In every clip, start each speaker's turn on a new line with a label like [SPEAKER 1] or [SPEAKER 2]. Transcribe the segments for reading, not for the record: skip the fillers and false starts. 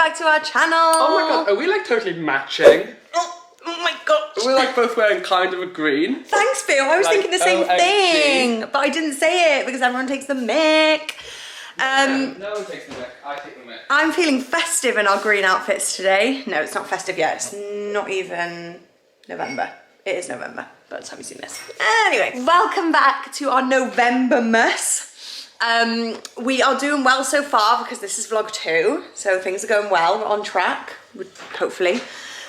[SPEAKER 1] back to our channel.
[SPEAKER 2] Oh my god, are we like totally matching?
[SPEAKER 1] Oh my gosh.
[SPEAKER 2] We're like both wearing kind of a green.
[SPEAKER 1] Thanks, Phil. I was
[SPEAKER 2] Like,
[SPEAKER 1] thinking the same
[SPEAKER 2] OMG.
[SPEAKER 1] thing, but I didn't say it because everyone takes the mic.
[SPEAKER 2] No one takes the mic, I take the mic.
[SPEAKER 1] I'm feeling festive in our green outfits today. No, it's not festive yet. It's not even November. It is November, by the time you've seen this. Anyway, welcome back to our November-mas. We are doing well so far because this is vlog 2, so things are going well. We're on track, hopefully.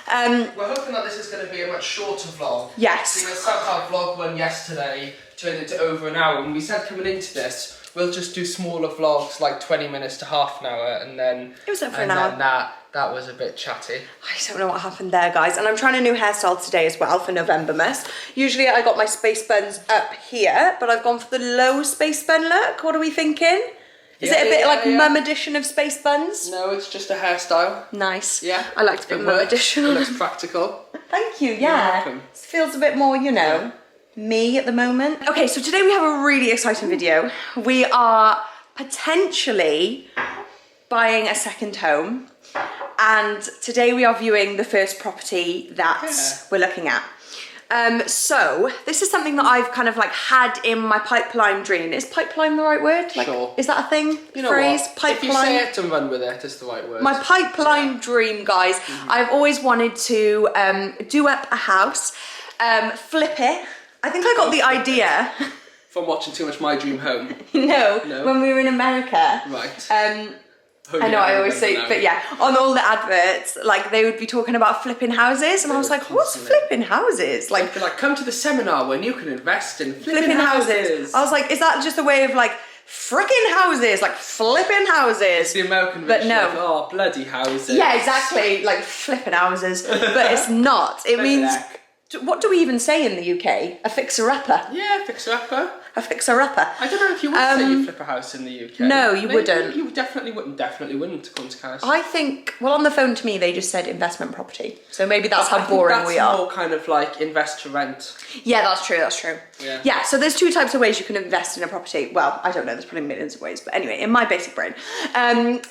[SPEAKER 2] We're hoping that this is going to be a much shorter vlog.
[SPEAKER 1] Yes.
[SPEAKER 2] Because somehow vlog 1 yesterday turned into over an hour, and we said coming into this, we'll just do smaller vlogs, like 20 minutes to half an hour, and then...
[SPEAKER 1] It was over an hour.
[SPEAKER 2] And then that was a bit chatty.
[SPEAKER 1] I don't know what happened there, guys. And I'm trying a new hairstyle today as well for November-mas. Usually I got my space buns up here, but I've gone for the low space bun look. What are we thinking? Is it a bit like mum edition of space buns?
[SPEAKER 2] No, it's just a hairstyle.
[SPEAKER 1] Nice.
[SPEAKER 2] Yeah.
[SPEAKER 1] I like to put mum edition.
[SPEAKER 2] It looks practical.
[SPEAKER 1] Thank you,
[SPEAKER 2] You're
[SPEAKER 1] yeah.
[SPEAKER 2] welcome.
[SPEAKER 1] It feels a bit more, you know, me at the moment. Okay, so today we have a really exciting video. We are potentially buying a second home, and today we are viewing the first property that we're looking at. So this is something that I've kind of like had in my pipeline dream. Is pipeline the right word? Like,
[SPEAKER 2] sure.
[SPEAKER 1] Is that a thing?
[SPEAKER 2] You know
[SPEAKER 1] phrase?
[SPEAKER 2] what?
[SPEAKER 1] Pipeline.
[SPEAKER 2] If you say it and run with it, it's the right word.
[SPEAKER 1] My pipeline dream, guys. I've always wanted to do up a house, flip it. I think I got the idea.
[SPEAKER 2] From watching too much My Dream Home.
[SPEAKER 1] No, when we were in America.
[SPEAKER 2] Right.
[SPEAKER 1] I know I always say, but yeah, on all the adverts, like they would be talking about flipping houses, and I was like, what's flipping houses? Like,
[SPEAKER 2] come to the seminar when you can invest in
[SPEAKER 1] flipping houses. I was like, is that just a way of like fricking houses, like flipping houses?
[SPEAKER 2] It's the American version.
[SPEAKER 1] But no.
[SPEAKER 2] Of, oh, bloody houses.
[SPEAKER 1] Yeah, exactly, like flipping houses, but it's not. It means, what do we even say in the UK? A fixer-upper.
[SPEAKER 2] Yeah, fixer-upper.
[SPEAKER 1] A fixer-upper.
[SPEAKER 2] I don't know if you would say you flip a house in the UK.
[SPEAKER 1] No, you wouldn't.
[SPEAKER 2] You definitely wouldn't, according to Carys.
[SPEAKER 1] I think, well, on the phone to me, they just said investment property. So maybe that's how boring we are.
[SPEAKER 2] That's more kind of like invest to rent.
[SPEAKER 1] Yeah, that's true, that's true. Yeah, so there's 2 types of ways you can invest in a property. Well, I don't know, there's probably millions of ways. But anyway, in my basic brain,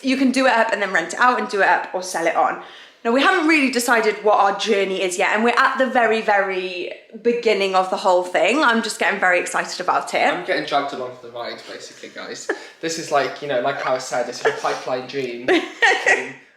[SPEAKER 1] you can do it up and then rent it out, and do it up or sell it on. Now, we haven't really decided what our journey is yet, and we're at the very, very beginning of the whole thing. I'm just getting very excited about it.
[SPEAKER 2] I'm getting dragged along for the ride, basically, guys. This is like, you know, like how I said, this is a pipeline dream.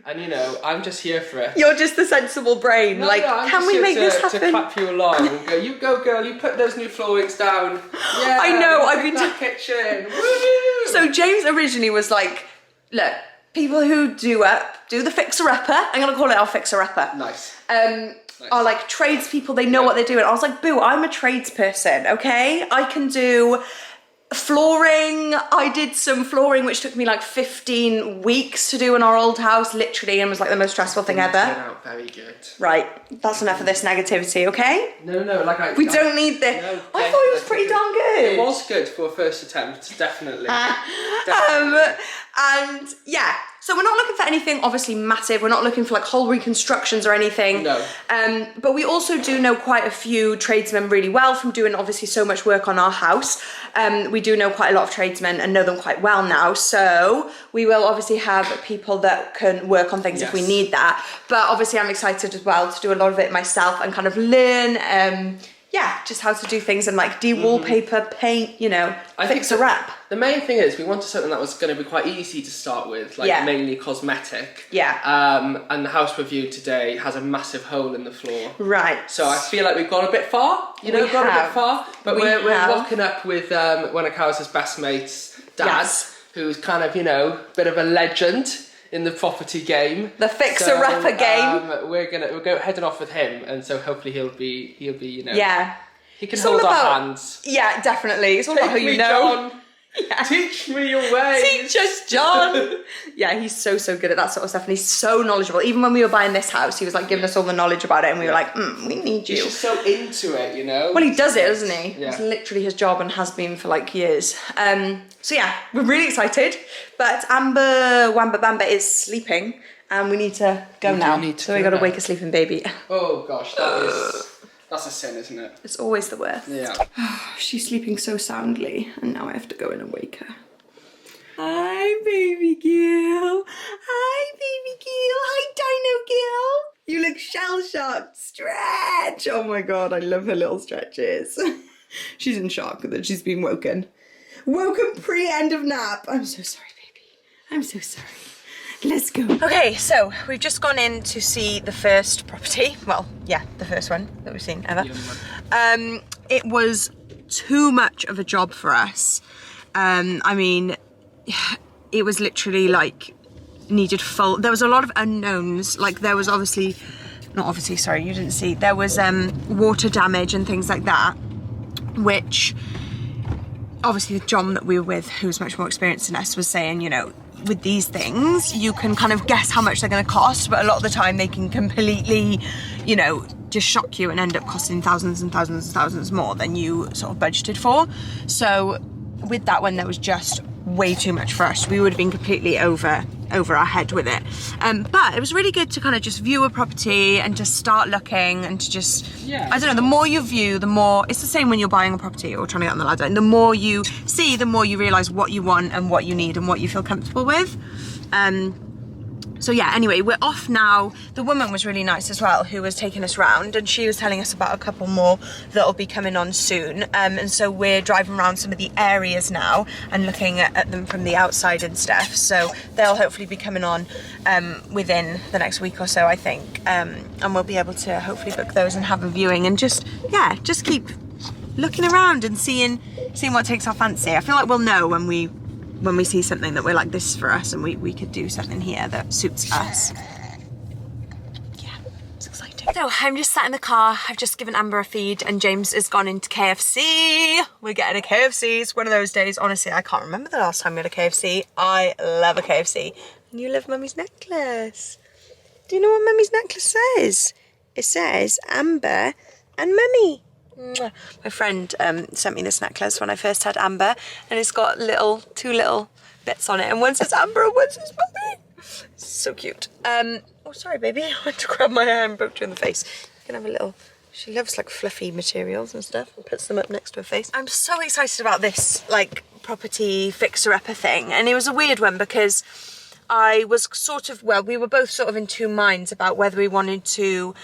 [SPEAKER 2] And, you know, I'm just here for it.
[SPEAKER 1] You're just the sensible brain. No, can we make this happen?
[SPEAKER 2] To clap you along and go, you go, girl, you put those new floorings down. Yeah,
[SPEAKER 1] I know, I've been
[SPEAKER 2] that kitchen. Woo!
[SPEAKER 1] So James originally was like, look, people who do the fixer-upper, I'm going to call it our fixer-upper.
[SPEAKER 2] Nice.
[SPEAKER 1] Are like tradespeople, they know what they're doing. I was like, boo, I'm a tradesperson, okay? I can do flooring. I did some flooring which took me like 15 weeks to do in our old house, literally, and was like the most stressful thing ever.
[SPEAKER 2] Turned out very good.
[SPEAKER 1] Right, that's enough of this negativity, okay?
[SPEAKER 2] No, like
[SPEAKER 1] we don't need this.
[SPEAKER 2] No,
[SPEAKER 1] I thought it was pretty darn good.
[SPEAKER 2] It was good for a first attempt, definitely.
[SPEAKER 1] And yeah, so we're not looking for anything obviously massive. We're not looking for like whole reconstructions or anything.
[SPEAKER 2] No.
[SPEAKER 1] But we also do know quite a few tradesmen really well from doing obviously so much work on our house. We do know quite a lot of tradesmen and know them quite well now. So we will obviously have people that can work on things if we need that. But obviously I'm excited as well to do a lot of it myself and kind of learn, just how to do things and like de-wallpaper, paint, you know, fix a wrap.
[SPEAKER 2] The main thing is we wanted something that was going to be quite easy to start with, like mainly cosmetic.
[SPEAKER 1] Yeah.
[SPEAKER 2] And the house we viewed today has a massive hole in the floor.
[SPEAKER 1] Right.
[SPEAKER 2] So I feel like we've gone a bit far, you know, we've gone a bit far. But we're rocking up with one of Carys' best mates, Dad, who's kind of, you know, a bit of a legend in the property game,
[SPEAKER 1] the fixer-upper game.
[SPEAKER 2] We're go heading off with him, and so hopefully he'll be you know, he can
[SPEAKER 1] it's
[SPEAKER 2] hold our hands.
[SPEAKER 1] Yeah, definitely. It's all about who you know.
[SPEAKER 2] John. Yeah. Teach me your ways.
[SPEAKER 1] Teach us, John. Yeah, he's so good at that sort of stuff, and he's so knowledgeable. Even when we were buying this house, he was like giving us all the knowledge about it, and we were like, we need you.
[SPEAKER 2] He's just so into it, you know.
[SPEAKER 1] Well, he does it, doesn't he?
[SPEAKER 2] Yeah.
[SPEAKER 1] It's literally his job and has been for like years. So yeah, we're really excited. But Amber Wamba Bamba is sleeping, and we need to go now. So we got to wake a sleeping baby.
[SPEAKER 2] Oh gosh, that's a sin, isn't it?
[SPEAKER 1] It's always the worst.
[SPEAKER 2] Yeah.
[SPEAKER 1] She's sleeping so soundly, and now I have to go in and wake her. Hi, baby girl. Hi, baby girl. shock. Stretch. Oh my God, I love her little stretches. She's in shock that she's been woken. Woken pre-end of nap. I'm so sorry, baby. I'm so sorry. Let's go. Okay, so we've just gone in to see the first property. Well, yeah, the first one that we've seen ever. It was too much of a job for us. I mean, it was literally like needed full. There was a lot of unknowns. Like there was sorry, you didn't see. There was water damage and things like that, which obviously John that we were with, who's much more experienced than us, was saying, you know, with these things, you can kind of guess how much they're going to cost, but a lot of the time they can completely, you know, just shock you and end up costing thousands and thousands and thousands more than you sort of budgeted for. So with that one, there was just way too much for us. We would have been completely over our head with it. But it was really good to kind of just view a property and just start looking and to just, I don't know, the more you view, the more, it's the same when you're buying a property or trying to get on the ladder, and the more you see, the more you realise what you want and what you need and what you feel comfortable with. So yeah, anyway, we're off now. The woman was really nice as well, who was taking us round, and she was telling us about a couple more that'll be coming on soon. And so we're driving around some of the areas now and looking at them from the outside and stuff. So they'll hopefully be coming on within the next week or so, I think. And we'll be able to hopefully book those and have a viewing and just keep looking around and seeing what takes our fancy. I feel like we'll know when we see something that we're like, this is for us, and we could do something here that suits us. Yeah, it's exciting. So I'm just sat in the car. I've just given Amber a feed and James has gone into KFC. We're getting a KFC. It's one of those days. Honestly, I can't remember the last time we had a KFC. I love a KFC. And you love Mummy's necklace. Do you know what Mummy's necklace says? It says Amber and Mummy. My friend sent me this necklace when I first had Amber, and it's got two little bits on it, and one says Amber and one says Mummy. So cute. Oh, sorry, baby. I went to grab my hair and poked her in the face. You can have a little. She loves like fluffy materials and stuff, and puts them up next to her face. I'm so excited about this like property fixer-upper thing, and it was a weird one because I was we were both sort of in two minds about whether we wanted to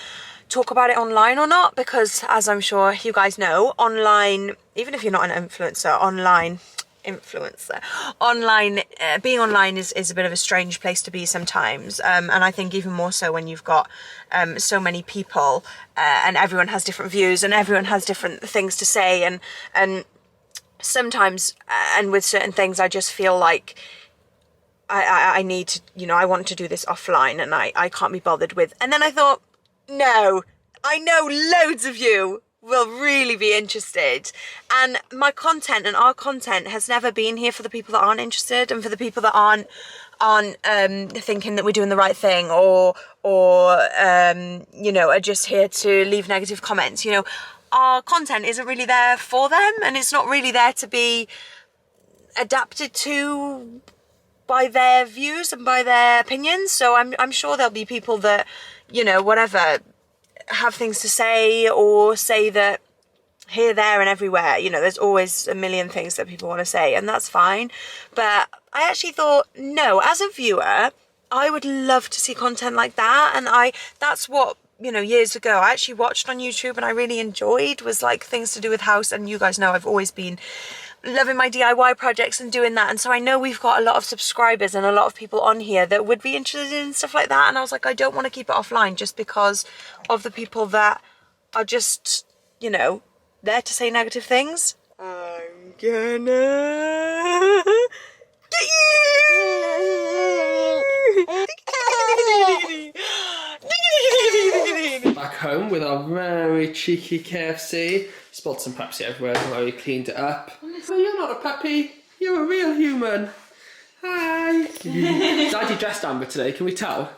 [SPEAKER 1] talk about it online or not, because as I'm sure you guys know, online, even if you're not an influencer, being online is a bit of a strange place to be sometimes, and I think even more so when you've got so many people and everyone has different views and everyone has different things to say, and sometimes and with certain things I just feel like I need to, you know, I want to do this offline and I can't be bothered with. And then I thought, no, I know loads of you will really be interested, and my content and our content has never been here for the people that aren't interested and for the people that aren't thinking that we're doing the right thing or you know, are just here to leave negative comments. You know, our content isn't really there for them, and it's not really there to be adapted to by their views and by their opinions. So I'm sure there'll be people that, you know, whatever, have things to say or say that here, there and everywhere. You know, there's always a million things that people want to say, and that's fine. But I actually thought, no, as a viewer, I would love to see content like that. And that's what, you know, years ago I actually watched on YouTube and I really enjoyed, was like things to do with house. And you guys know I've always been loving my DIY projects and doing that, and so I know we've got a lot of subscribers and a lot of people on here that would be interested in stuff like that, and I was like, I don't want to keep it offline just because of the people that are just, you know, there to say negative things. I'm gonna get you!
[SPEAKER 2] Back home with our very cheeky KFC. Spilled some Pepsi everywhere while we cleaned it up. Well, you're not a puppy, you're a real human. Hi. Daddy dressed Amber today, can we tell?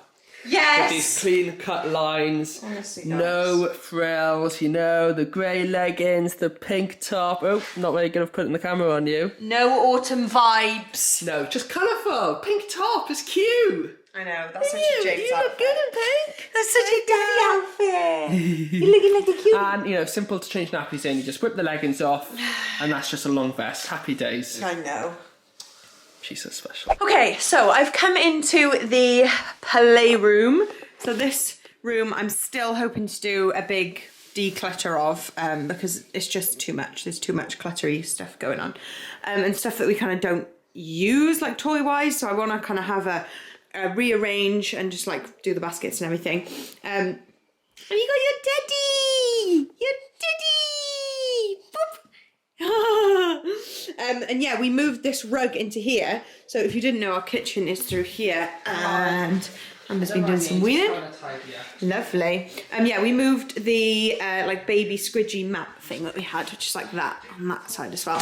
[SPEAKER 1] Yes.
[SPEAKER 2] With these clean cut lines, honestly, no frills, you know, the grey leggings, the pink top. Oh, not very good at putting the camera on you.
[SPEAKER 1] No autumn vibes.
[SPEAKER 2] No, just colourful. Pink top is cute.
[SPEAKER 1] I know, that's such a James
[SPEAKER 2] You look good in pink.
[SPEAKER 1] That's such a daddy outfit. You're looking like a cute.
[SPEAKER 2] And, you know, simple to change nappies in. You just whip the leggings off, and that's just a long vest. Happy days.
[SPEAKER 1] I know.
[SPEAKER 2] She's so special.
[SPEAKER 1] Okay, so I've come into the playroom. So this room I'm still hoping to do a big declutter of because it's just too much. There's too much cluttery stuff going on and stuff that we kind of don't use like toy wise, so I want to kind of have a rearrange and just like do the baskets and everything. And you got your teddy! Your teddy! Boop! And yeah, we moved this rug into here. So if you didn't know, our kitchen is through here, and Amber's been doing some weeding. Lovely. Yeah, we moved the like baby squidgy mat thing that we had, which is like that on that side as well.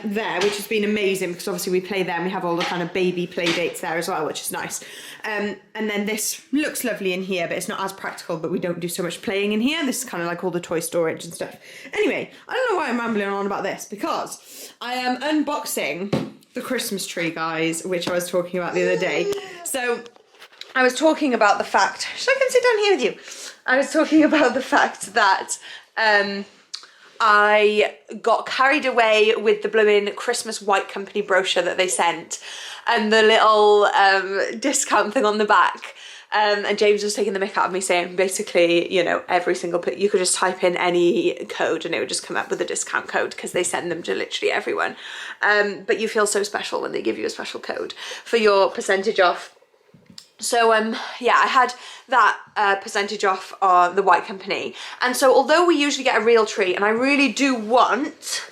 [SPEAKER 1] There, which has been amazing because obviously we play there and we have all the kind of baby play dates there as well, which is nice. And then this looks lovely in here, but it's not as practical, but we don't do so much playing in here. This is kind of like all the toy storage and stuff. Anyway, I don't know why I'm rambling on about this, because I am unboxing the Christmas tree, guys, which I was talking about the other day. So I was talking about the fact, should I come sit down here with you? I was talking about the fact that I got carried away with the blooming Christmas White Company brochure that they sent and the little discount thing on the back. And James was taking the mick out of me saying basically, you know, every single, you could just type in any code and it would just come up with a discount code because they send them to literally everyone. But you feel so special when they give you a special code for your percentage off. So yeah, I had that percentage off the White Company. And so although we usually get a real tree, and I really do want,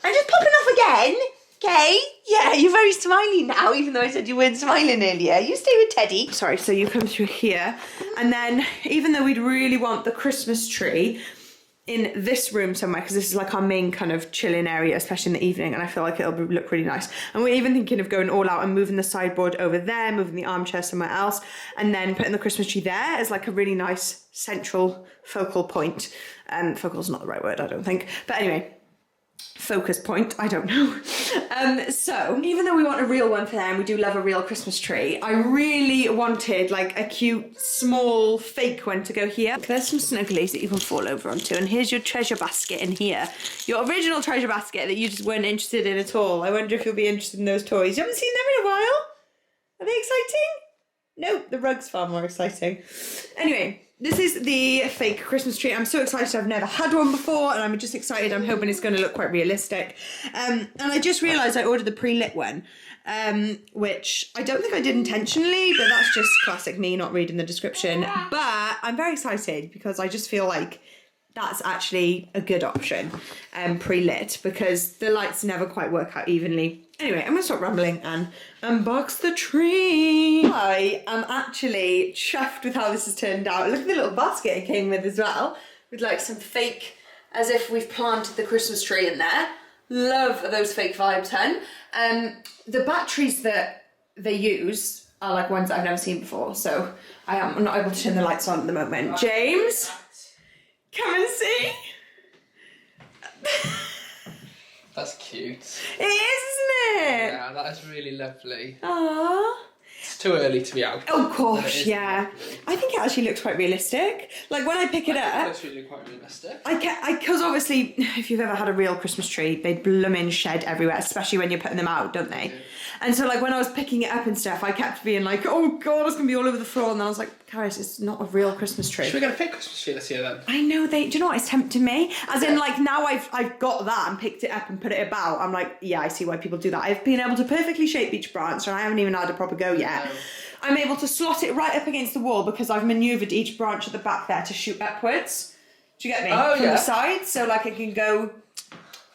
[SPEAKER 1] I'm just popping off again. Okay, yeah, you're very smiley now, even though I said you weren't smiling earlier. You stay with Teddy. Sorry, so you come through here, and then even though we'd really want the Christmas tree in this room somewhere, because this is like our main kind of chilling area, especially in the evening, and I feel like it'll look really nice. And we're even thinking of going all out and moving the sideboard over there, moving the armchair somewhere else, and then putting the Christmas tree there as like a really nice central focal point. Focal's not the right word, I don't think. But anyway, focus point, I don't know. So even though we want a real one for them, we do love a real Christmas tree, I really wanted like a cute small fake one to go here. There's some snugglies that you can fall over onto, and here's your treasure basket in here, your original treasure basket that you just weren't interested in at all. I wonder if you'll be interested in those toys. You haven't seen them in a while? Are they exciting? No, the rug's far more exciting. Anyway, this is the fake Christmas tree. I'm so excited. I've never had one before, and I'm just excited. I'm hoping it's going to look quite realistic. And I just realised I ordered the pre-lit one, which I don't think I did intentionally, but that's just classic me not reading the description. But I'm very excited because I just feel like that's actually a good option, pre-lit, because the lights never quite work out evenly. Anyway, I'm gonna stop rambling and unbox the tree. I am actually chuffed with how this has turned out. Look at the little basket it came with as well, with like some fake, as if we've planted the Christmas tree in there. Love those fake vibes, hun. The batteries that they use are like ones that I've never seen before, so I'm not able to turn the lights on at the moment. James, come and see.
[SPEAKER 2] That's cute.
[SPEAKER 1] It is, isn't it?
[SPEAKER 2] Yeah, that is really lovely.
[SPEAKER 1] Aww.
[SPEAKER 2] It's too early to be out.
[SPEAKER 1] Oh gosh, yeah. I think it actually looks quite realistic. Like when I pick it up,
[SPEAKER 2] it looks really quite realistic.
[SPEAKER 1] Because obviously, if you've ever had a real Christmas tree, they bloomin' shed everywhere, especially when you're putting them out, don't they? Yeah. And so like when I was picking it up and stuff, I kept being like, oh god, it's gonna be all over the floor. And then I was like, Carys, it's not a real Christmas tree.
[SPEAKER 2] Should we get a fake Christmas tree this year then?
[SPEAKER 1] I know, do you know what, it's tempting me. As in like now I've got that and picked it up and put it about, I'm like, yeah, I see why people do that. I've been able to perfectly shape each branch and I haven't even had a proper go yet. No. I'm able to slot it right up against the wall because I've manoeuvred each branch at the back there to shoot upwards. Do you get me?
[SPEAKER 2] Oh,
[SPEAKER 1] From
[SPEAKER 2] yeah.
[SPEAKER 1] the side, so like it can go.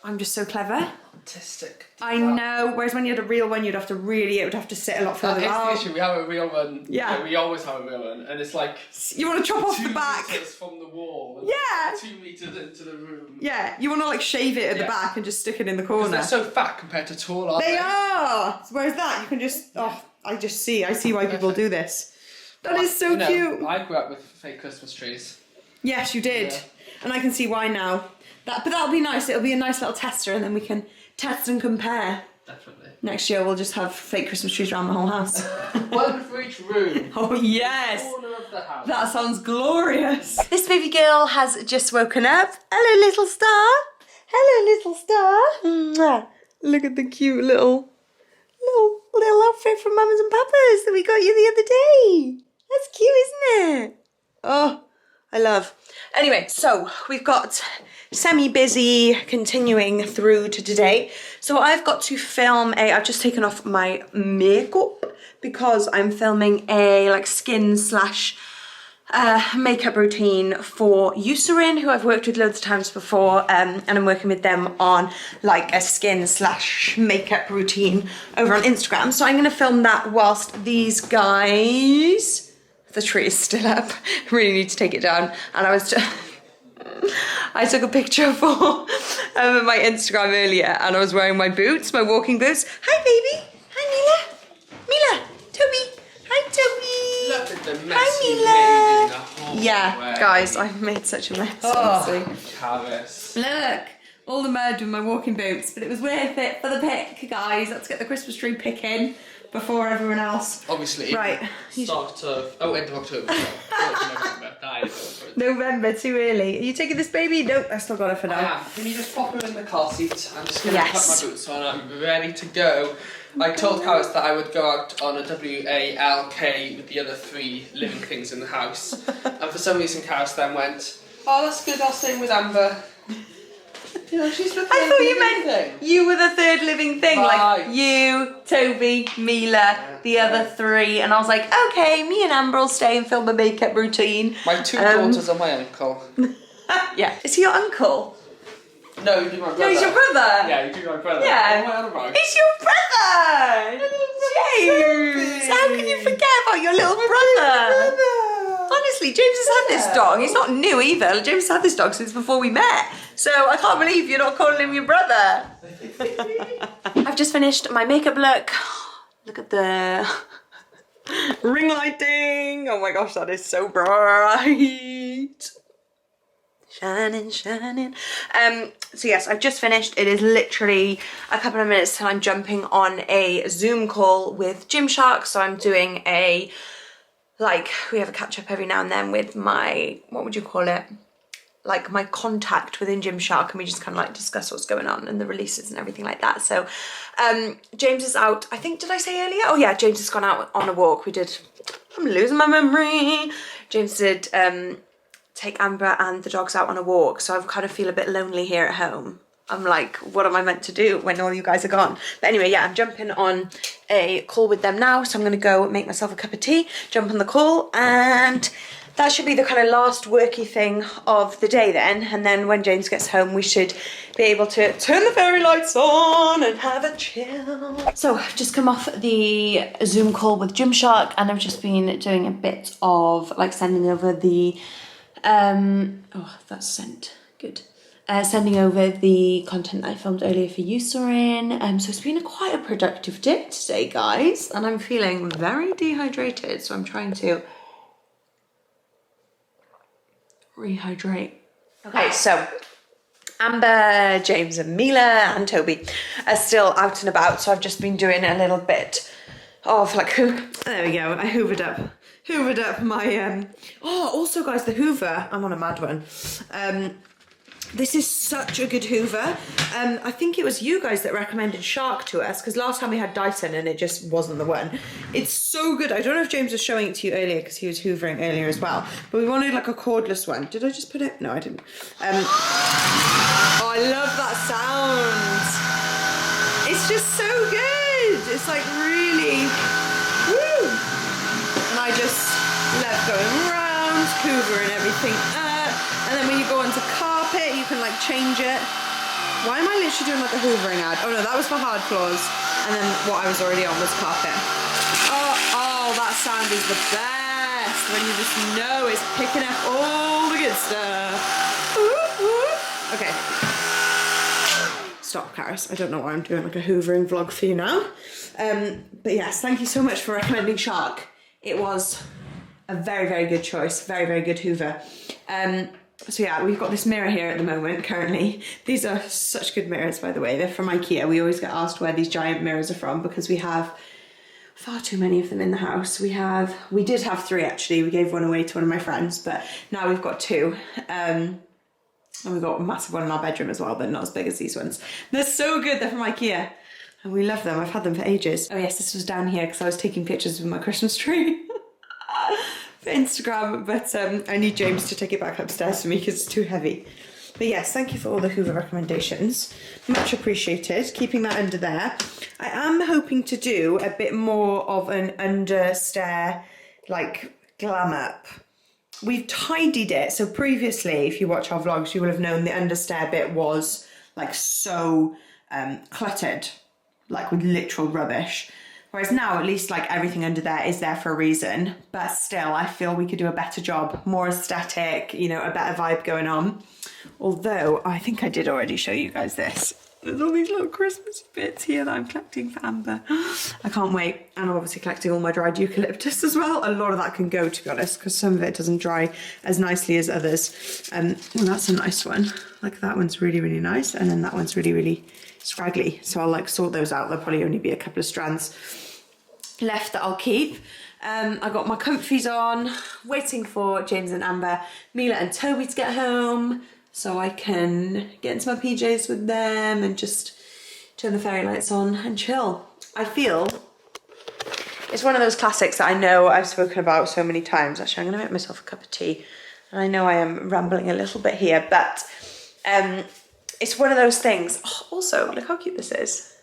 [SPEAKER 1] I'm just so clever.
[SPEAKER 2] Artistic.
[SPEAKER 1] I know. Whereas when you had a real one, it would have to sit a lot further out.
[SPEAKER 2] That's the issue. We have a real one.
[SPEAKER 1] Yeah.
[SPEAKER 2] Like, we always have a real one, and it's like
[SPEAKER 1] you want to chop off the
[SPEAKER 2] 2
[SPEAKER 1] back.
[SPEAKER 2] meters from the wall.
[SPEAKER 1] Yeah.
[SPEAKER 2] 2 meters into the room.
[SPEAKER 1] Yeah. You want to like shave it at the back and just stick it in the corner.
[SPEAKER 2] Because they're so fat compared to tall, aren't they?
[SPEAKER 1] They are. Whereas that you can just. Oh, I see why people do this. That is so cute.
[SPEAKER 2] I grew up with fake Christmas trees.
[SPEAKER 1] Yes, you did.
[SPEAKER 2] Yeah.
[SPEAKER 1] And I can see why now. But that'll be nice. It'll be a nice little tester and then we can test and compare.
[SPEAKER 2] Definitely.
[SPEAKER 1] Next year we'll just have fake Christmas trees around the whole house.
[SPEAKER 2] One for each room.
[SPEAKER 1] Oh yes.
[SPEAKER 2] Corner of the house.
[SPEAKER 1] That sounds glorious. This baby girl has just woken up. Hello little star. Hello little star. Mwah. Look at the cute little outfit from Mamas and Papas that we got you the other day. That's cute, isn't it? Oh, I love. Anyway, so we've got semi-busy continuing through to today. So I've got to film I've just taken off my makeup because I'm filming a like skin slash makeup routine for Eucerin, who I've worked with loads of times before, and I'm working with them on like a skin slash makeup routine over on Instagram. So I'm going to film that whilst these guys, the tree is still up, I really need to take it down, and I took a picture for my Instagram earlier, and I was wearing my boots, my walking boots. Hi baby, hi Mila, Toby. Hi, Toby.
[SPEAKER 2] Look at the mess
[SPEAKER 1] Hi,
[SPEAKER 2] you
[SPEAKER 1] Mila.
[SPEAKER 2] made in the whole
[SPEAKER 1] Yeah,
[SPEAKER 2] way.
[SPEAKER 1] guys, I've made such a mess.
[SPEAKER 2] Oh, Carys.
[SPEAKER 1] Look, all the mud with my walking boots, but it was worth it for the pic, guys. Let's get the Christmas tree pic in before everyone else.
[SPEAKER 2] Obviously,
[SPEAKER 1] right.
[SPEAKER 2] End of October.
[SPEAKER 1] November, too early. Are you taking this baby? Nope, I still got it for now.
[SPEAKER 2] Can you just pop her in the car seat? I'm just going to put my boots on. I'm ready to go. I told Carys that I would go out on a WALK with the other 3 living things in the house. And for some reason, Carys then went, oh, that's good, I'll stay with Amber. You know, she's the third
[SPEAKER 1] I thought you
[SPEAKER 2] living
[SPEAKER 1] meant
[SPEAKER 2] thing.
[SPEAKER 1] you were the third living thing.
[SPEAKER 2] Right.
[SPEAKER 1] Like you, Toby, Mila, the other 3. And I was like, okay, me and Amber will stay and film a makeup routine.
[SPEAKER 2] My 2 daughters are my uncle.
[SPEAKER 1] Yeah. Is he your uncle?
[SPEAKER 2] No, you do my brother.
[SPEAKER 1] No, he's your brother.
[SPEAKER 2] Yeah, you do my brother.
[SPEAKER 1] Yeah.
[SPEAKER 2] Oh, my other brother.
[SPEAKER 1] It's your brother! James! How can you forget about your little brother? Honestly, James has had this dog. He's not new either. James has had this dog since before we met. So I can't believe you're not calling him your brother. I've just finished my makeup look. Look at the ring lighting. Oh my gosh, that is so bright. Shining, shining. So yes, I've just finished. It is literally a couple of minutes till I'm jumping on a Zoom call with Gymshark. So I'm doing we have a catch up every now and then with my, what would you call it? Like my contact within Gymshark, and we just kind of like discuss what's going on and the releases and everything like that. So James is out, I think, did I say earlier? Oh yeah, James has gone out on a walk. I'm losing my memory. James did take Amber and the dogs out on a walk, so I kind of feel a bit lonely here at home. I'm like, what am I meant to do when all you guys are gone? But anyway, yeah, I'm jumping on a call with them now, so I'm gonna go make myself a cup of tea, jump on the call, and that should be the kind of last worky thing of the day then. And then when James gets home, we should be able to turn the fairy lights on and have a chill. So I've just come off the Zoom call with Gymshark, and I've just been doing a bit of like sending over the oh, that's sent. Good. Sending over the content that I filmed earlier for Eucerin. So it's been quite a productive day today, guys. And I'm feeling very dehydrated, so I'm trying to rehydrate. Okay, so Amber, James and Mila and Toby are still out and about. So I've just been doing a little bit of like, there we go. I hoovered up my, oh, also guys, the Hoover, I'm on a mad one. This is such a good Hoover. I think it was you guys that recommended Shark to us, because last time we had Dyson and it just wasn't the one. It's so good. I don't know if James was showing it to you earlier because he was hoovering earlier as well, but we wanted like a cordless one. Did I just put it? No, I didn't. Oh, I love that sound. It's just so good. It's like really, woo. And I just love going around, hoovering everything up. And then when you go onto carpet, you can like change it. Why am I literally doing like a hoovering ad? Oh no, that was for hard floors. And then what I was already on was carpet. Oh, that sound is the best. When you just know it's picking up all the good stuff. Okay. Stop, Carys. I don't know why I'm doing like a hoovering vlog for you now. But yes, thank you so much for recommending Shark. It was a very, very good choice. Very, very good Hoover. So yeah, we've got this mirror here at the moment, currently. These are such good mirrors, by the way. They're from IKEA. We always get asked where these giant mirrors are from because we have far too many of them in the house. We did have 3 actually. We gave one away to one of my friends, but now we've got 2. And we've got a massive one in our bedroom as well, but not as big as these ones. They're so good. They're from IKEA. And we love them. I've had them for ages. Oh yes, this was down here because I was taking pictures with my Christmas tree. for Instagram, but I need James to take it back upstairs for me because it's too heavy. But yes, thank you for all the Hoover recommendations. Much appreciated. Keeping that under there. I am hoping to do a bit more of an under stair, like glam up. We've tidied it. So previously, if you watch our vlogs, you will have known the under stair bit was like so cluttered, like with literal rubbish. Whereas now, at least like everything under there is there for a reason. But still, I feel we could do a better job, more aesthetic, you know, a better vibe going on. Although, I think I did already show you guys this. There's all these little Christmas bits here that I'm collecting for Amber. I can't wait. And I'm obviously collecting all my dried eucalyptus as well. A lot of that can go, to be honest, because some of it doesn't dry as nicely as others. Well, that's a nice one. Like that one's really, really nice. And then that one's really, really scraggly. So I'll like sort those out. There'll probably only be a couple of strands left that I'll keep. I got my comfies on, waiting for James and Amber, Mila and Toby to get home so I can get into my PJs with them and just turn the fairy lights on and chill. I feel it's one of those classics that I know I've spoken about so many times. Actually, I'm gonna make myself a cup of tea. And I know I am rambling a little bit here, but it's one of those things. Oh, also, look how cute this is.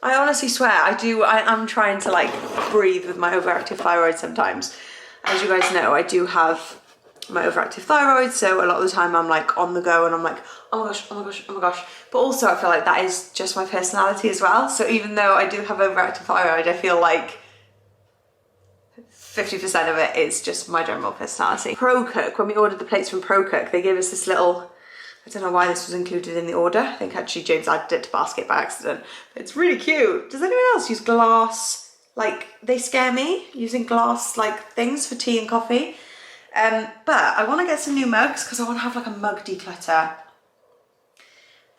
[SPEAKER 1] I honestly swear, I'm trying to like breathe with my overactive thyroid sometimes. As you guys know, I do have my overactive thyroid, so a lot of the time I'm like on the go and I'm like, oh my gosh, oh my gosh, oh my gosh. But also I feel like that is just my personality as well. So even though I do have overactive thyroid, I feel like 50% of it is just my general personality. ProCook, when we ordered the plates from ProCook, they gave us this little, I don't know why this was included in the order. I think actually James added it to basket by accident. But it's really cute. Does anyone else use glass? Like, they scare me using glass like things for tea and coffee. But I want to get some new mugs because I want to have like a mug declutter.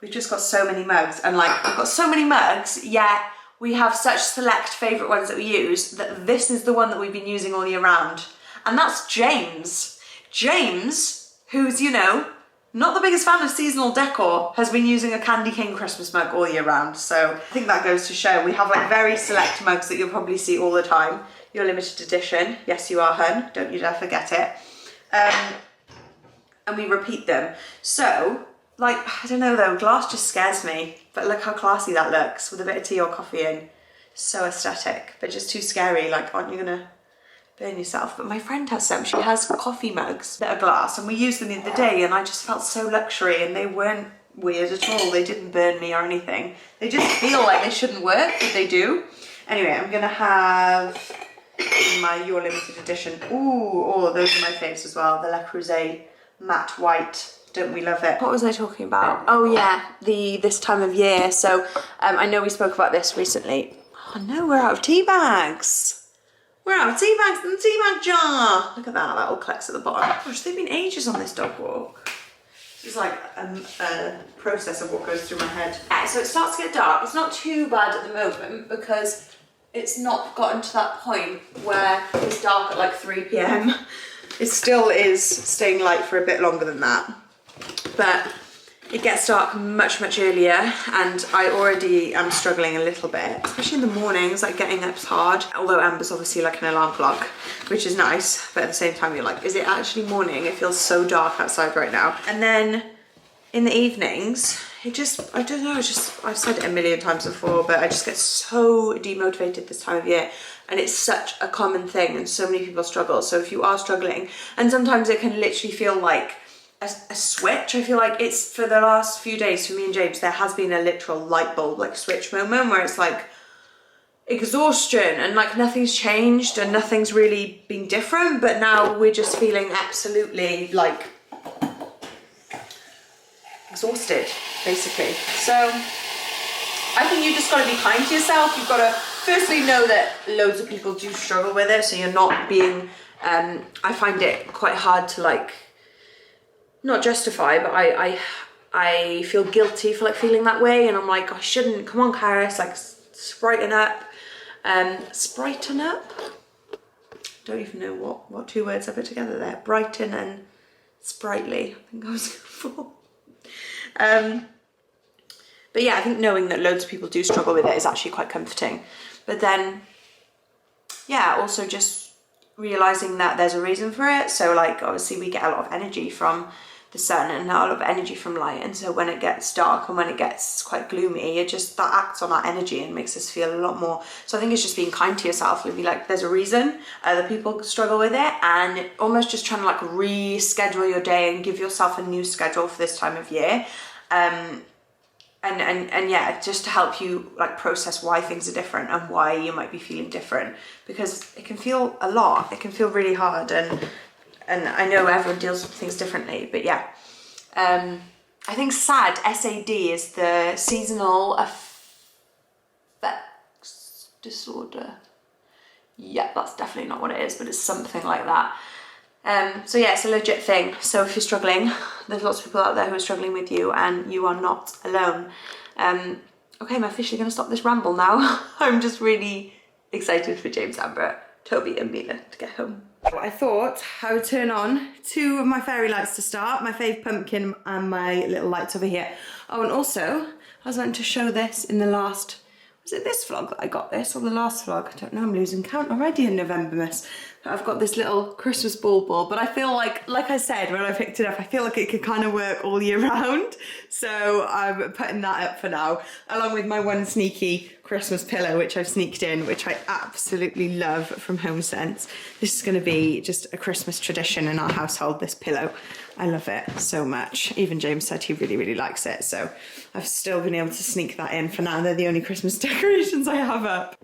[SPEAKER 1] We've just got so many mugs and like I've got so many mugs, yet we have such select favourite ones that we use that this is the one that we've been using all year round. And that's James. James, who's, you know, not the biggest fan of seasonal decor, has been using a Candy King Christmas mug all year round. So I think that goes to show we have like very select mugs that you'll probably see all the time. Your limited edition. Yes, you are, hun. Don't you dare forget it. And we repeat them. So, like, I don't know though, glass just scares me. But look how classy that looks with a bit of tea or coffee in. So aesthetic, but just too scary. Like, aren't you gonna burn yourself? But my friend has some. She has coffee mugs that are glass and we used them the other day and I just felt so luxury and they weren't weird at all. They didn't burn me or anything. They just feel like they shouldn't work, but they do. Anyway, I'm gonna have my Your Limited Edition. Ooh, oh, those are my faves as well. The Le Creuset matte white. Don't we love it? What was I talking about? Oh yeah, this time of year. So I know we spoke about this recently. Oh no, we're out of tea bags. We're out of tea bags in the tea bag jar. Look at that, that all collects at the bottom. Gosh, they've been ages on this dog walk. It's like a process of what goes through my head. Yeah, so it starts to get dark. It's not too bad at the moment because it's not gotten to that point where it's dark at like 3 p.m. It still is staying light for a bit longer than that. But it gets dark much, much earlier and I already am struggling a little bit, especially in the mornings, like getting up's hard. Although Amber's obviously like an alarm clock, which is nice, but at the same time you're like, is it actually morning? It feels so dark outside right now. And then in the evenings, it just, I don't know, it's just, I've said it a million times before, but I just get so demotivated this time of year. And it's such a common thing and so many people struggle. So if you are struggling, and sometimes it can literally feel like a switch. I feel like it's, for the last few days for me and James, there has been a literal light bulb, like switch moment where it's like exhaustion and like nothing's changed and nothing's really been different. But now we're just feeling absolutely like exhausted, basically. So I think you just got to be kind to yourself. You've got to firstly know that loads of people do struggle with it, so you're not being I find it quite hard to like not justify, but I feel guilty for like feeling that way, and I'm like, I shouldn't. Come on, Carys, like brighten up. Sprighten up. Don't even know what two words I put together there. Brighten and sprightly, I think I was going for. But yeah, I think knowing that loads of people do struggle with it is actually quite comforting. But then, yeah, also just realizing that there's a reason for it. So like obviously we get a lot of energy from the sun and a lot of energy from light, and so when it gets dark and when it gets quite gloomy, it just, that acts on our energy and makes us feel a lot more. So I think it's just being kind to yourself and be like, there's a reason other people struggle with it, and almost just trying to like reschedule your day and give yourself a new schedule for this time of year. And yeah, just to help you like process why things are different and why you might be feeling different, because it can feel a lot, it can feel really hard, and I know everyone deals with things differently, but yeah. I think SAD, S-A-D, is the seasonal affects disorder. Yeah, that's definitely not what it is, but it's something like that. So yeah, it's a legit thing. So if you're struggling, there's lots of people out there who are struggling with you, and you are not alone. Okay, I'm officially going to stop this ramble now. I'm just really excited for James, Amber, Toby and Mila to get home. I thought I would turn on 2 of my fairy lights to start, my fave pumpkin and my little lights over here. Oh, and also, I was meant to show this in the last, was it this vlog that I got this, or the last vlog? I don't know, I'm losing count already in Novembermas. I've got this little Christmas ball, but I feel like I said when I picked it up, I feel like it could kind of work all year round. So I'm putting that up for now, along with my one sneaky Christmas pillow, which I've sneaked in, which I absolutely love, from HomeSense. This is going to be just a Christmas tradition in our household, this pillow. I love it so much. Even James said he really, really likes it. So I've still been able to sneak that in for now. They're the only Christmas decorations I have up.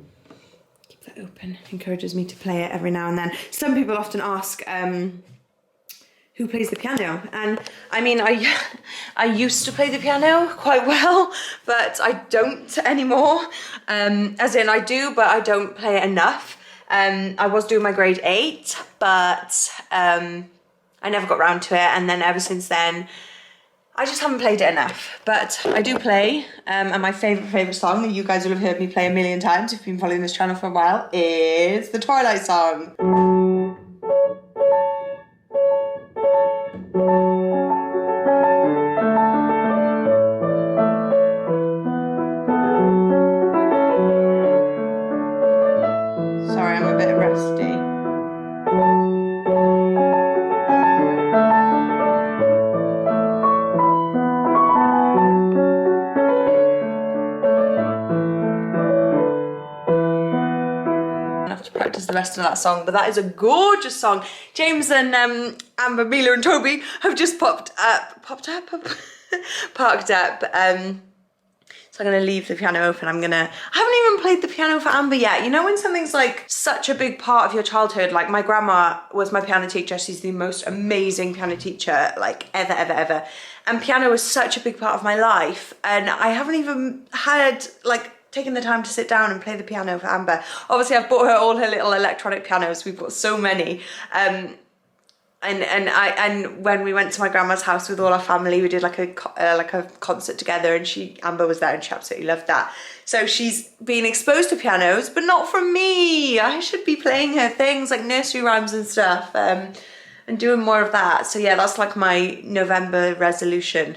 [SPEAKER 1] That open encourages me to play it every now and then. Some people often ask who plays the piano, and I mean I used to play the piano quite well, but I don't anymore. As in I do, but I don't play it enough. I was doing my grade 8, but I never got round to it, and then ever since then I just haven't played it enough. But I do play, and my favourite song that you guys will have heard me play a million times if you've been following this channel for a while is the Twilight song. Sorry, I'm a bit rusty. Practice the rest of that song, but that is a gorgeous song. James and Amber, Mila and Toby have just parked up. So I'm gonna leave the piano open. I haven't even played the piano for Amber yet. You know when something's like such a big part of your childhood, like my grandma was my piano teacher. She's the most amazing piano teacher like ever. And piano was such a big part of my life, and I haven't even had like taking the time to sit down and play the piano for Amber. Obviously I've bought her all her little electronic pianos. We've got so many. And when we went to my grandma's house with all our family, we did like a concert together, and Amber was there and she absolutely loved that. So she's been exposed to pianos, but not from me. I should be playing her things like nursery rhymes and stuff, and doing more of that. So yeah, that's like my November resolution.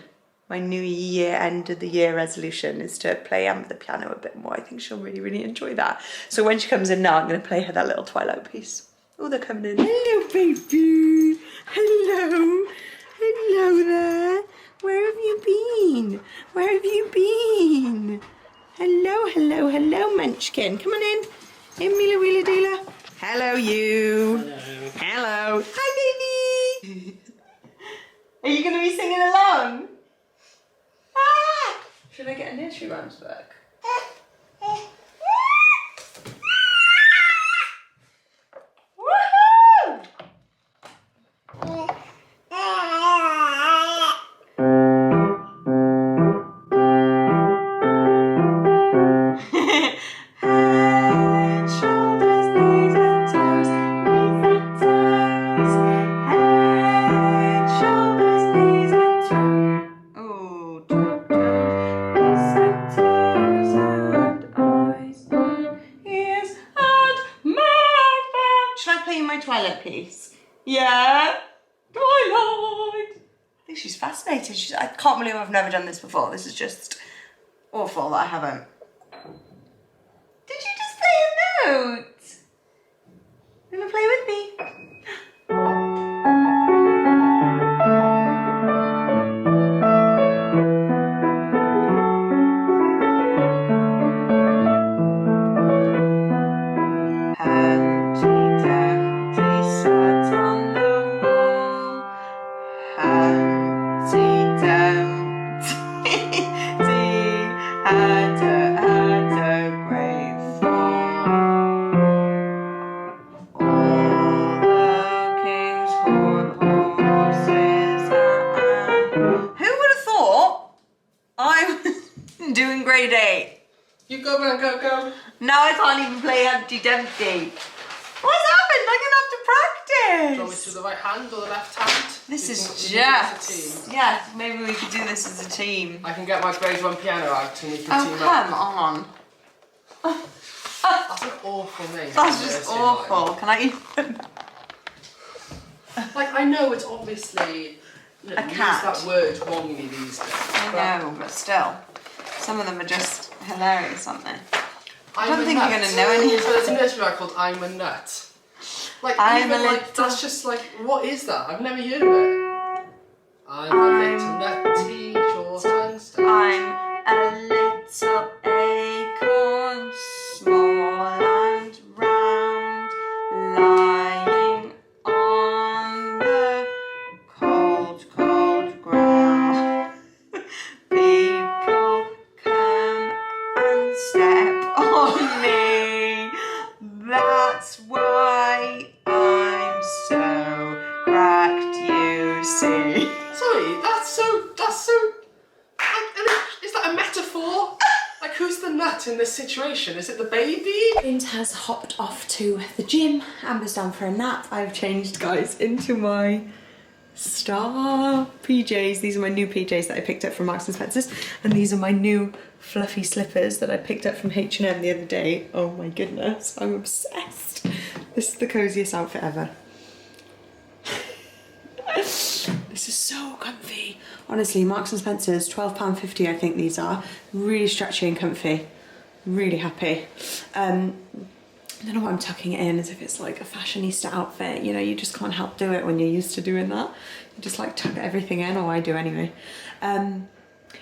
[SPEAKER 1] My new year, end of the year resolution is to play Amber the piano a bit more. I think she'll really, really enjoy that. So when she comes in now, I'm going to play her that little Twilight piece. Oh, they're coming in. Hello, baby. Hello. Hello there. Where have you been? Where have you been? Hello, Munchkin. Come on in. Hey, Mila Wheeler Dealer. Hello, you. Hello. Hi, baby. Are you going to be singing along? Should I get a nursery rhymes book? Woohoo! Head, shoulders, knees and toes, knees and toes. Head, shoulders, knees and toes. Oh, toes and eyes and ears and mouth. Should I play you my Twilight piece? Yeah? Twilight! I think she's fascinated. I can't believe I've never done this before. This is just awful that I haven't. Did you just play a note? I'm gonna play with me. Doing grade 8.
[SPEAKER 2] You go, man, go.
[SPEAKER 1] Now I can't even play Humpty Dumpty. What's happened? I'm gonna have to practice.
[SPEAKER 2] Do you want me to do the right hand or the left hand?
[SPEAKER 1] This is just... Yeah, maybe we could do this as a team.
[SPEAKER 2] I can get my grade 1 piano out and we can team up.
[SPEAKER 1] Come on.
[SPEAKER 2] That's an awful name.
[SPEAKER 1] That's just awful. Like. Can I even...
[SPEAKER 2] Like, I know it's obviously... You know,
[SPEAKER 1] a cat.
[SPEAKER 2] Use that word wrongly these days.
[SPEAKER 1] I know, but still. Some of them are just hilarious, aren't they? I don't think you're going to know any.
[SPEAKER 2] So there's a nursery rhyme called I'm a Nut. Like, even like, that's just like, what is that? I've never heard of it. I'm a little nutty, short and stout.
[SPEAKER 1] I'm a little acorn, small and round, lying on the cold, cold ground. People come and step on me. That's why I'm so cracked, you see.
[SPEAKER 2] Sorry, that's so. Is that a metaphor? Like, who's the nut in this situation? Is it the baby?
[SPEAKER 1] James has hopped off to the gym. Amber's down for a nap. I've changed, guys, into my star PJs. These are my new PJs that I picked up from Marks and Spencer's, and these are my new fluffy slippers that I picked up from H&M the other day. Oh my goodness, I'm obsessed. This is the coziest outfit ever. This is so comfy. Honestly, Marks and Spencer's, £12.50 I think these are. Really stretchy and comfy. Really happy. I don't know why I'm tucking it in as if it's like a fashionista outfit. You know, you just can't help do it when you're used to doing that. You just like tuck everything in, or I do anyway.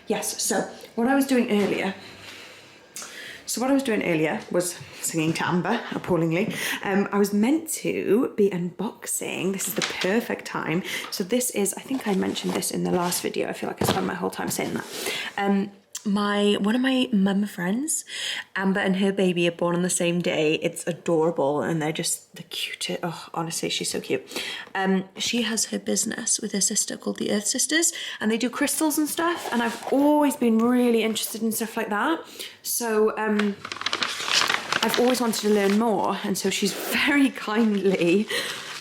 [SPEAKER 1] Yes, so what I was doing earlier was singing to Amber, appallingly. I was meant to be unboxing. This is the perfect time. So this is, I think I mentioned this in the last video. I feel like I spent my whole time saying that. One of my mum friends, Amber and her baby are born on the same day. It's adorable and they're just the cutest. Oh, honestly, she's so cute. She has her business with her sister called the Earth Sisters, and they do crystals and stuff, and I've always been really interested in stuff like that. So I've always wanted to learn more, and so she's very kindly,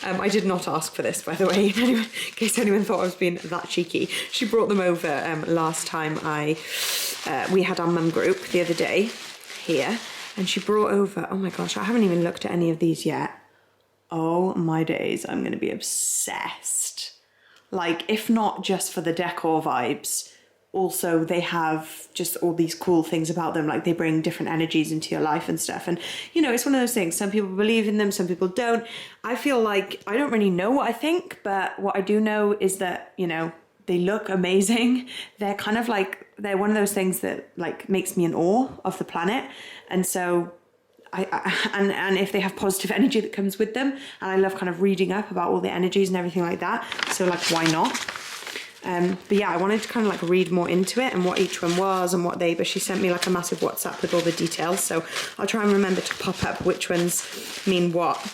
[SPEAKER 1] I did not ask for this, by the way, in case anyone thought I was being that cheeky. She brought them over last time we had our mum group the other day here, and she brought over, oh my gosh, I haven't even looked at any of these yet. Oh my days, I'm going to be obsessed. Like, if not just for the decor vibes, also they have just all these cool things about them, like they bring different energies into your life and stuff. And you know, it's one of those things, some people believe in them, some people don't. I feel like I don't really know what I think, but what I do know is that, you know, they look amazing. They're kind of like, they're one of those things that like makes me in awe of the planet. And so and if they have positive energy that comes with them, and I love kind of reading up about all the energies and everything like that, so like, why not? But yeah, I wanted to kind of like read more into it and what each one was and but she sent me like a massive WhatsApp with all the details, so I'll try and remember to pop up which ones mean what.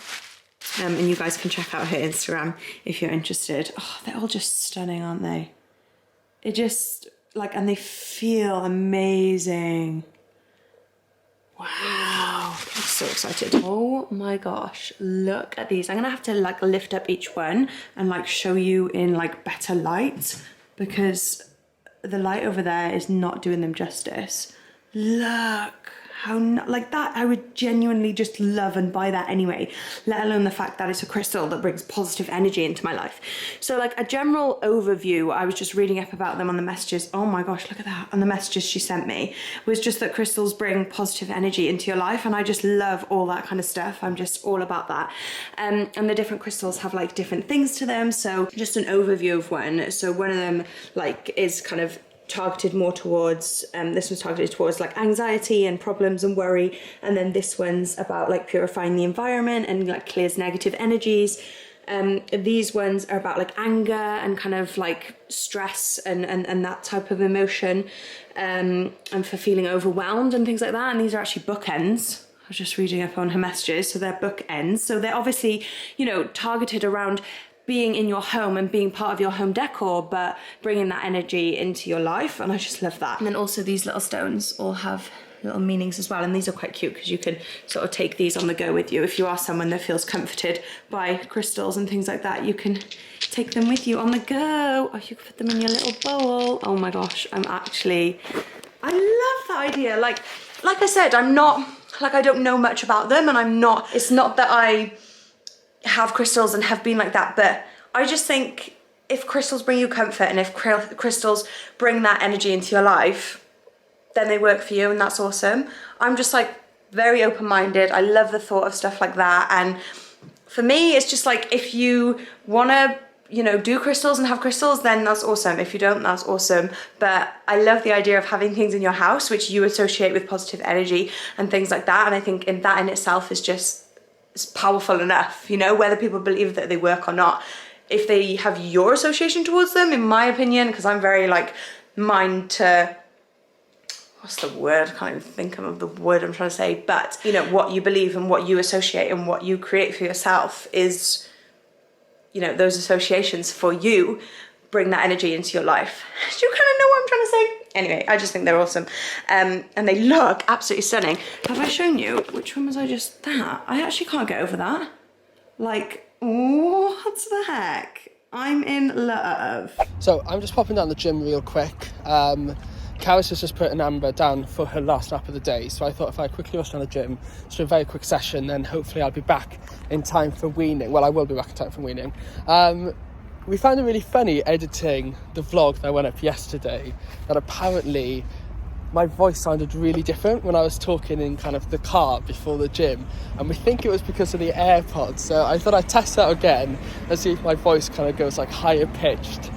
[SPEAKER 1] And you guys can check out her Instagram if you're interested. Oh, they're all just stunning, aren't they? It just, like, and they feel amazing. Wow, I'm so excited. Oh my gosh, look at these. I'm gonna have to like lift up each one and like show you in like better light, because the light over there is not doing them justice. Look like that, I would genuinely just love and buy that anyway, let alone the fact that it's a crystal that brings positive energy into my life. So like a general overview, I was just reading up about them on the messages. Oh my gosh, look at that. On the messages she sent me was just that crystals bring positive energy into your life, and I just love all that kind of stuff. I'm just all about that. And the different crystals have like different things to them. So just an overview of one. So one of them like is kind of targeted more towards, this one's targeted towards like anxiety and problems and worry, and then this one's about like purifying the environment and like clears negative energies. These ones are about like anger and kind of like stress and that type of emotion, and for feeling overwhelmed and things like that. And these are actually bookends. I was just reading up on her messages, so they're bookends. So they're obviously, you know, targeted around being in your home and being part of your home decor, but bringing that energy into your life. And I just love that. And then also these little stones all have little meanings as well. And these are quite cute because you can sort of take these on the go with you. If you are someone that feels comforted by crystals and things like that, you can take them with you on the go. Or you can put them in your little bowl. Oh my gosh, I love that idea. Like I said, I'm not, like I don't know much about them, and it's not that I have crystals and have been like that, but I just think if crystals bring you comfort and if crystals bring that energy into your life, then they work for you, and that's awesome. I'm just like very open-minded. I love the thought of stuff like that, and for me it's just like, if you want to, you know, do crystals and have crystals, then that's awesome. If you don't, that's awesome. But I love the idea of having things in your house which you associate with positive energy and things like that, and I think that in itself is just, it's powerful enough, you know, whether people believe that they work or not. If they have your association towards them, in my opinion, because I'm very like mind to, what's the word? I can't even think of the word I'm trying to say, but you know, what you believe and what you associate and what you create for yourself is, you know, those associations for you bring that energy into your life. Do you kind of know what I'm trying to say? Anyway, I just think they're awesome. And they look absolutely stunning. Have I shown you? Which one was I just, that? I actually can't get over that. Like, what the heck? I'm in love.
[SPEAKER 2] So I'm just popping down the gym real quick. Carys has just put an Amber down for her last lap of the day, so I thought if I quickly rush down the gym, just do a very quick session, then hopefully I'll be back in time for weaning. Well, I will be back in time for weaning. We found it really funny editing the vlog that I went up yesterday, that apparently my voice sounded really different when I was talking in kind of the car before the gym, and we think it was because of the AirPods. So I thought I'd test that again and see if my voice kind of goes like higher pitched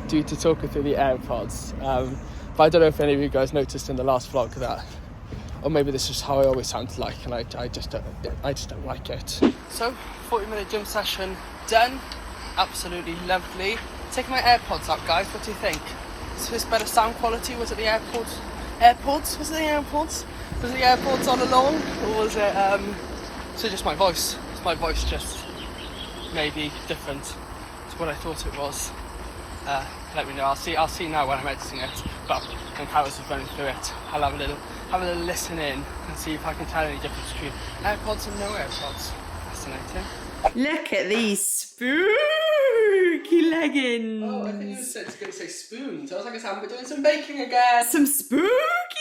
[SPEAKER 2] due to talking through the AirPods. But I don't know if any of you guys noticed in the last vlog that, or maybe this is how I always sound like, and I just don't like it. So 40-minute gym session done. Absolutely lovely. Taking my AirPods out, guys. What do you think? Is this better sound quality? Was it the AirPods? Was it the AirPods? Was it the AirPods all along, or was it just my voice? Is my voice just maybe different to what I thought it was? Let me know. I'll see now when I'm editing it. But when Carys is running through it, I'll have a little listen in and see if I can tell any difference between AirPods and no AirPods. Fascinating.
[SPEAKER 1] Look at these spooky leggings.
[SPEAKER 2] Oh, I think you said it's going to say spoons. I was like, it's Amber doing some baking again.
[SPEAKER 1] Some spooky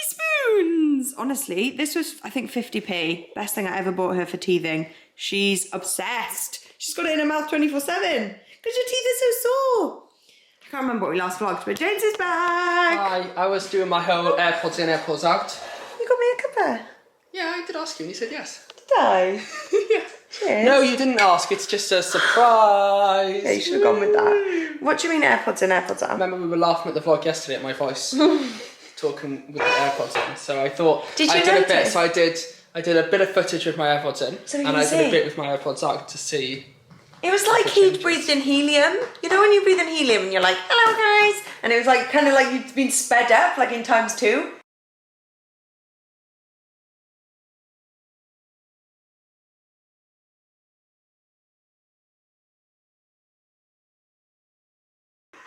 [SPEAKER 1] spoons. Honestly, this was, I think, 50p. Best thing I ever bought her for teething. She's obsessed. She's got it in her mouth 24/7 because your teeth are so sore. I can't remember what we last vlogged, but James is back.
[SPEAKER 2] Hi, I was doing my whole AirPods in, AirPods out.
[SPEAKER 1] You got me a cuppa.
[SPEAKER 2] Yeah, I did ask you and you said yes.
[SPEAKER 1] Did I?
[SPEAKER 2] Yeah.
[SPEAKER 1] Cheers.
[SPEAKER 2] No, you didn't ask. It's just a surprise.
[SPEAKER 1] Yeah, you should have gone with that. What do you mean AirPods in, AirPods out?
[SPEAKER 2] Remember we were laughing at the vlog yesterday at my voice, talking with the AirPods in. So I thought I did a bit. So I did a bit of footage with my AirPods in,
[SPEAKER 1] so
[SPEAKER 2] and I did a bit with my AirPods out to see.
[SPEAKER 1] It was like he'd breathed in helium. You know when you breathe in helium and you're like, hello guys, and it was like kind of like you'd been sped up, like in ×2.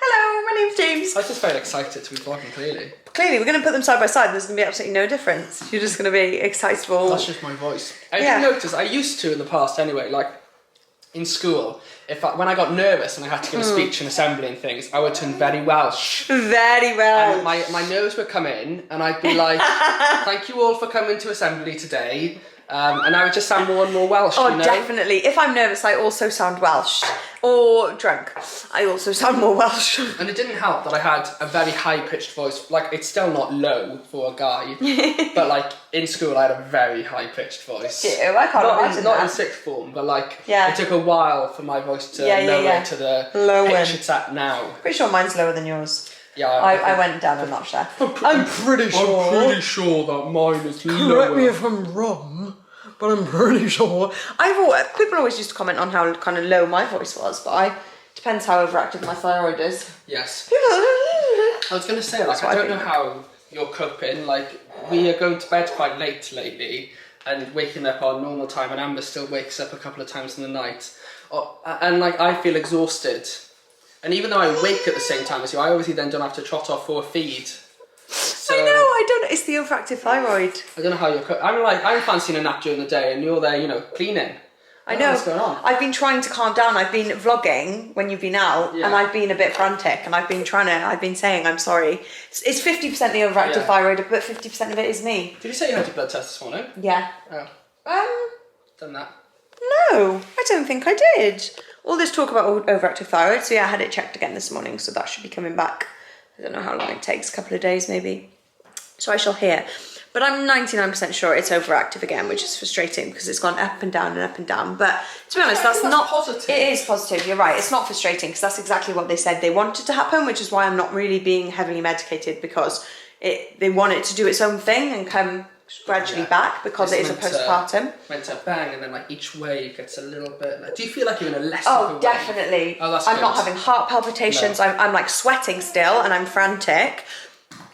[SPEAKER 1] Hello, my name's James.
[SPEAKER 2] I was just very excited to be vlogging, clearly.
[SPEAKER 1] Clearly, we're going to put them side by side. There's going to be absolutely no difference. You're just going to be excitable.
[SPEAKER 2] That's just my voice. I did notice, I used to in the past anyway, like, in school, when I got nervous and I had to give a speech in assembly and things, I would turn very Welsh.
[SPEAKER 1] Very Welsh.
[SPEAKER 2] And my nerves would come in and I'd be like, thank you all for coming to assembly today. And I would just sound more and more Welsh,
[SPEAKER 1] you know? Definitely. If I'm nervous, I also sound Welsh. Or drunk, I also sound more Welsh.
[SPEAKER 2] And it didn't help that I had a very high-pitched voice. Like, it's still not low for a guy. But, like, in school, I had a very high-pitched voice.
[SPEAKER 1] Ew, I can't imagine
[SPEAKER 2] not
[SPEAKER 1] that.
[SPEAKER 2] in sixth form, but, like, it took a while for my voice to lower to the pitch it's at now.
[SPEAKER 1] Pretty sure mine's lower than yours.
[SPEAKER 2] Yeah,
[SPEAKER 1] I went down a notch there. I'm pretty
[SPEAKER 2] sure that mine is lower.
[SPEAKER 1] Correct me if I'm wrong, but I'm pretty sure. People always used to comment on how kind of low my voice was, but depends how overactive my thyroid is.
[SPEAKER 2] Yes. I was going to say, like, I don't know how you're coping. Like, we are going to bed quite late lately and waking up on normal time, and Amber still wakes up a couple of times in the night. And, like, I feel exhausted. And even though I wake at the same time as you, I obviously then don't have to trot off for a feed. So,
[SPEAKER 1] I know, it's the overactive thyroid.
[SPEAKER 2] I don't know how you're I'm fancying a nap during the day and you're there, you know, cleaning.
[SPEAKER 1] I know.
[SPEAKER 2] What's going on?
[SPEAKER 1] I've been trying to calm down. I've been vlogging when you've been out and I've been a bit frantic and I've been saying I'm sorry. It's 50% the overactive thyroid, but 50% of it is me.
[SPEAKER 2] Did you say you had your blood test this morning?
[SPEAKER 1] Yeah.
[SPEAKER 2] Oh. Done that?
[SPEAKER 1] No, I don't think I did. All this talk about overactive thyroid, so yeah, I had it checked again this morning, so that should be coming back. I don't know how long it takes, a couple of days maybe. So I shall hear. But I'm 99% sure it's overactive again, which is frustrating because it's gone up and down and up and down. But to be honest, that's not
[SPEAKER 2] positive.
[SPEAKER 1] It is positive, you're right. It's not frustrating because that's exactly what they said they wanted to happen, which is why I'm not really being heavily medicated, because they want it to do its own thing and come gradually back, because it is a postpartum.
[SPEAKER 2] Meant to bang, and then like each wave gets a little bit. Like, do you feel like you're in a less of a wave?
[SPEAKER 1] Definitely.
[SPEAKER 2] Oh, that's
[SPEAKER 1] I'm
[SPEAKER 2] good.
[SPEAKER 1] not having heart palpitations. No. I'm like sweating still and I'm frantic.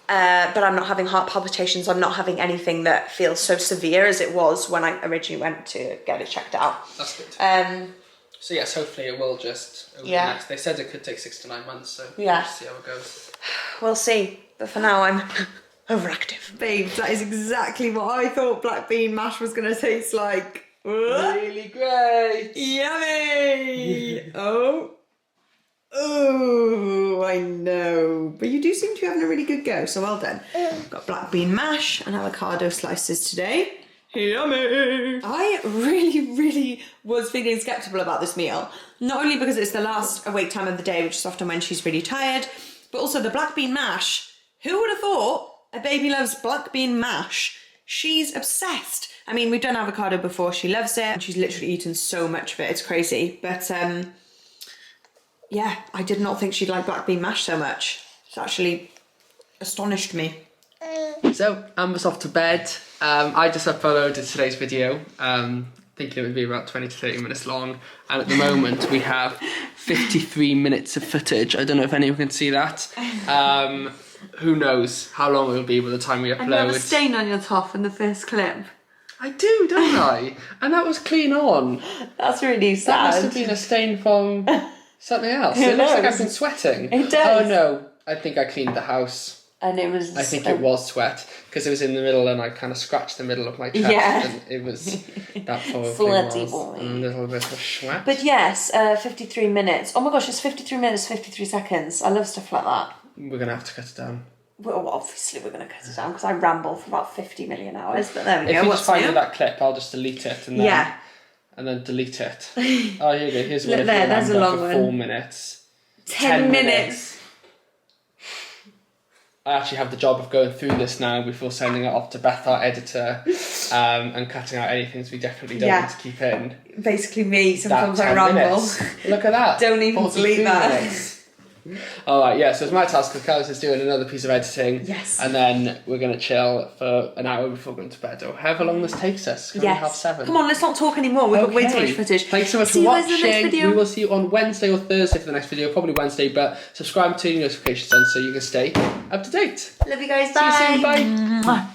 [SPEAKER 1] But I'm not having heart palpitations. I'm not having anything that feels so severe as it was when I originally went to get it checked out.
[SPEAKER 2] That's good. So yes, hopefully it will just. They said it could take 6 to 9 months, so we'll see how it goes.
[SPEAKER 1] We'll see. But for now, I'm overactive. Babe, that is exactly what I thought black bean mash was going to taste like.
[SPEAKER 2] Really great.
[SPEAKER 1] Yummy. Oh, I know. But you do seem to be having a really good go, so well done. Got black bean mash and avocado slices today. Yummy! I really was feeling sceptical about this meal. Not only because it's the last awake time of the day, which is often when she's really tired, but also the black bean mash. Who would have thought a baby loves black bean mash? She's obsessed. I mean, we've done avocado before. She loves it. She's literally eaten so much of it. It's crazy. But, yeah, I did not think she'd like black bean mash so much. It's actually astonished me.
[SPEAKER 2] So, Amber's off to bed. I just uploaded today's video, thinking it would be about 20 to 30 minutes long. And at the moment, we have 53 minutes of footage. I don't know if anyone can see that. Who knows how long it will be by the time we upload.
[SPEAKER 1] And you have a stain on your top in the first clip.
[SPEAKER 2] I do, don't I? And that was clean on.
[SPEAKER 1] That's really sad.
[SPEAKER 2] That must have been a stain from something else. It looks like I've been sweating.
[SPEAKER 1] It does.
[SPEAKER 2] Oh no, I think I cleaned the house.
[SPEAKER 1] And it was...
[SPEAKER 2] I think it was sweat, because it was in the middle and I kind of scratched the middle of my chest.
[SPEAKER 1] Yeah.
[SPEAKER 2] And it was... That probably
[SPEAKER 1] Sweaty
[SPEAKER 2] was
[SPEAKER 1] boy.
[SPEAKER 2] a little bit of sweat.
[SPEAKER 1] But yes, 53 minutes. Oh my gosh, it's 53 minutes, 53 seconds. I love stuff like that.
[SPEAKER 2] We're going to have to cut it down.
[SPEAKER 1] Well, obviously we're going to cut it down, because I ramble for about 50 million hours, but there we go.
[SPEAKER 2] If you just find me that clip, I'll just delete it and then... And then delete it. Oh, here you go. Here's one of
[SPEAKER 1] there's a long
[SPEAKER 2] for
[SPEAKER 1] one.
[SPEAKER 2] 4 minutes.
[SPEAKER 1] 10 minutes.
[SPEAKER 2] I actually have the job of going through this now before sending it off to Beth, our editor, and cutting out any things we definitely don't want to keep in.
[SPEAKER 1] Basically me, sometimes I ramble.
[SPEAKER 2] Minutes. Look at that.
[SPEAKER 1] Don't even delete that.
[SPEAKER 2] Minutes. Alright, yeah, so it's my task because Carys is doing another piece of editing.
[SPEAKER 1] Yes.
[SPEAKER 2] And then we're going to chill for an hour before going to bed, or however long this takes us. It's 7:30.
[SPEAKER 1] Come on, let's not talk anymore. We've got way too much footage.
[SPEAKER 2] Thanks so much for watching. We will see you on Wednesday or Thursday for the next video, probably Wednesday, but subscribe to your notifications on so you can stay up to date.
[SPEAKER 1] Love you guys,
[SPEAKER 2] bye.
[SPEAKER 1] bye.
[SPEAKER 2] See you soon, bye.
[SPEAKER 1] Mwah.